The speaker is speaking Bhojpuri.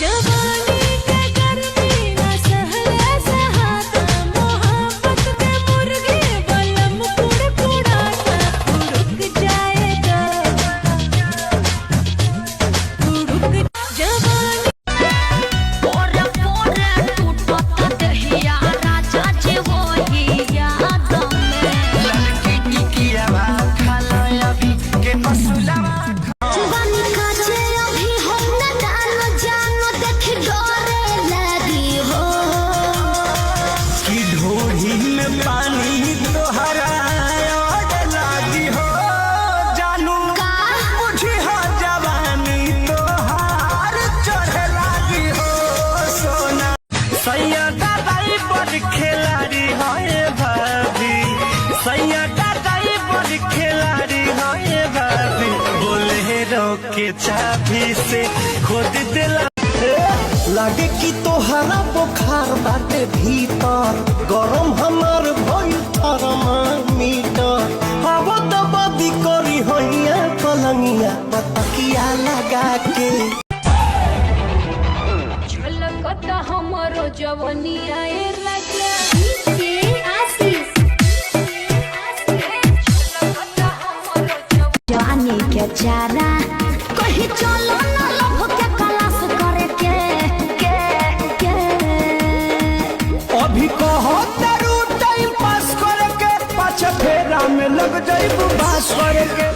जवानी के गर्मी न सहले सहाता, मोहब्बत के मुर्गे बलम कुड़कुड़ाता। उड़क जाएगा उड़क जवानी पोरे पोरे टूटता दहिया राजा जी वही याद में। लड़की टिकिया खाला अभी के मसुलावा जवानी काचे अभी हम न जानो देख डरे लगी हो। की ढोरी में पानी तोहरा और लागी हो जानू बुझी हो जवानी तोहार चढ़े लागी हो सोना। सैया दादाई बड़ खिलाड़ी है भाभी, सैया दादाई बड़ खिलाड़ी है भाभी। बोलेरो के चाबी से खोद दिला लागे कि तोहरा बुखार बाटे भीतर, गरम हमार भइल थर्मामीटर। हवा दबदी करी होइया पलंगिया पतकिया लगा के। झलकता हमरो जवनिया ए राजा से आशीष झलकता हमरो जवानी के चारा कहीं चलो ना लभ के क्लास करे के अभी कहो तारू टाइम पास करे के, पाछे फेरा में लग जाइबू बास करे के।